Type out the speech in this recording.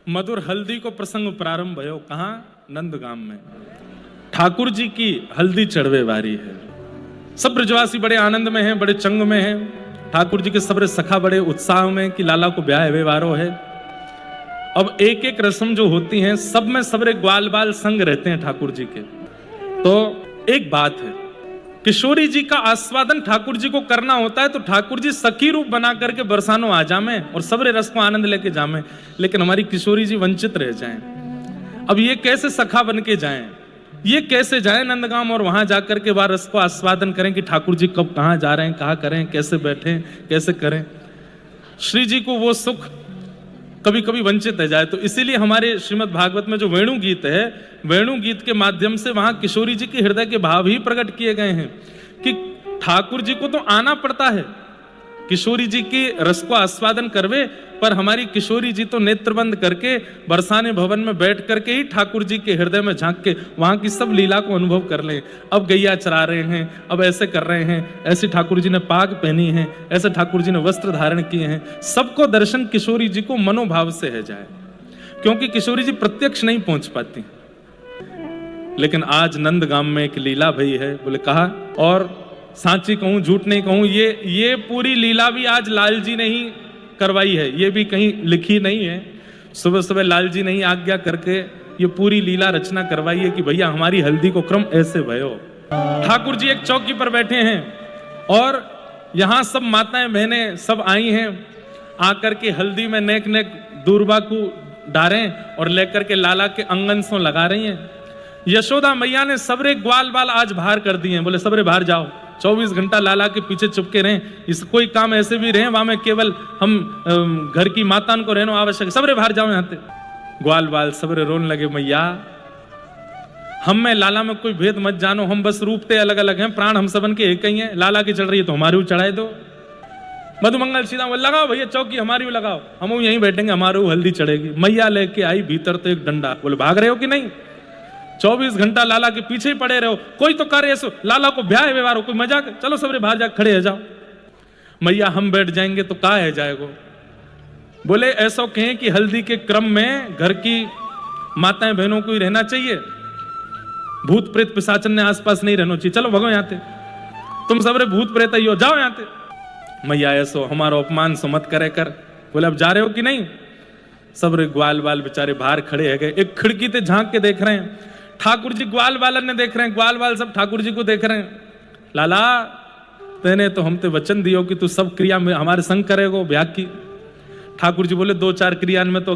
मधुर हल्दी को प्रसंग प्रारंभ भयो कहाँ नंदगाम में। ठाकुर जी की हल्दी चढ़वे वारी है। सब ब्रजवासी बड़े आनंद में हैं, बड़े चंग में हैं। ठाकुर जी के सबरे सखा बड़े उत्साह में कि लाला को ब्याह व्यवहारो है। अब एक एक रस्म जो होती हैं सब में सबरे ग्वाल बाल संग रहते हैं ठाकुर जी के। तो एक बात है, किशोरी जी का आस्वादन ठाकुर जी को करना होता है तो ठाकुर जी सखी रूप बना करके बरसानो आ जामे और सबरे रस को आनंद लेके जामे, लेकिन हमारी किशोरी जी वंचित रह जाएं। अब ये कैसे सखा बन के जाएं, ये कैसे जाएं नंदगाम और वहां जाकर के वह रस को आस्वादन करें कि ठाकुर जी कब कहां जा रहे हैं, कहां करें, कैसे बैठें, कैसे करें। श्री जी को वो सुख कभी कभी वंचित रह जाए। तो इसीलिए हमारे श्रीमद् भागवत में जो वेणु गीत है, वेणु गीत के माध्यम से वहां किशोरी जी के हृदय के भाव ही प्रकट किए गए हैं कि ठाकुर जी को तो आना पड़ता है किशोरी जी के रस को आस्वादन करवे, पर हमारी किशोरी जी तो नेत्र बंद करके बरसाने भवन में बैठ करके ही ठाकुर जी के हृदय में झांक के वहां की सब लीला को अनुभव कर लें। अब गैया चरा रहे हैं, अब ऐसे कर रहे हैं, ऐसे ठाकुर जी ने पाग पहनी है, ऐसे ठाकुर जी ने वस्त्र धारण किए हैं, सबको दर्शन किशोरी जी को मनोभाव से है जाए, क्योंकि किशोरी जी प्रत्यक्ष नहीं पहुंच पाती। लेकिन आज नंदगाम में एक लीला भई है, बोले कहा, और सांची कहूं झूठ नहीं कहूं, ये पूरी लीला भी आज लाल जी ने ही करवाई है, ये भी कहीं लिखी नहीं है। सुबह सुबह लाल जी ने ही आज्ञा करके ये पूरी लीला रचना करवाई है कि भैया हमारी हल्दी को क्रम ऐसे भयो। ठाकुर जी एक चौकी पर बैठे हैं और यहां सब माताएं बहनें सब आई हैं, आकर के हल्दी में नेक नेक दूरबा को डारें और लेकर के लाला के अंगन से लगा रही हैं। यशोदा मैया ने सबरे ग्वाल बाल आज बाहर कर दिए हैं, बोले सबरे बाहर जाओ, 24 घंटा लाला के पीछे चुपके रहें, इस कोई काम ऐसे भी रहे वहां में केवल हम घर की मातान को रहना आवश्यक, सबरे बाहर जाओ यहाँ से। ग्वाल बाल सबरे रोने लगे, मैया हम में लाला में कोई भेद मत जानो, हम बस रूपते अलग अलग हैं, प्राण हम सबन के एक ही हैं, लाला की चढ़ रही है तो हमारी चढ़ाए दो। मधुमंगल सीधा लगाओ भैया चौकी हमारी लगाओ, हम यहीं बैठेंगे, हमारे हल्दी चढ़ेगी। मैया लेके आई भीतर तो एक डंडा, बोले भाग रहे हो कि नहीं, 24 घंटा लाला के पीछे ही पड़े रहो, कोई तो करे ऐसो, लाला को ब्याह व्यवहार हो, कोई मजाक, चलो सबरे बाहर जा खड़े हो जाओ। मैया हम बैठ जाएंगे तो का है जाएगो। बोले ऐसा कहें कि हल्दी के क्रम में घर की माताएं बहनों को ही रहना चाहिए, भूत प्रेत पिशाचन ने आसपास नहीं रहना चाहिए, चलो भगो यहाँ से, तुम सबरे भूत प्रेत ही हो, जाओ यहाँ से। मैया ऐसो हमारा अपमान सो मत करे कर। बोले अब जा रहे हो कि नहीं। सबरे ग्वाल बाल बेचारे बाहर खड़े है गए, एक खिड़की से झांक के देख रहे हैं, ठाकुर जी ग्वाल बालन ने देख रहे हैं, ग्वाल बाल सब ठाकुर जी को देख रहे हैं। लाला तेने तो हमते वचन दियो कि तू सब क्रिया में हमारे संग करेगो ब्याह की। ठाकुर जी बोले 2-4 क्रिया में तो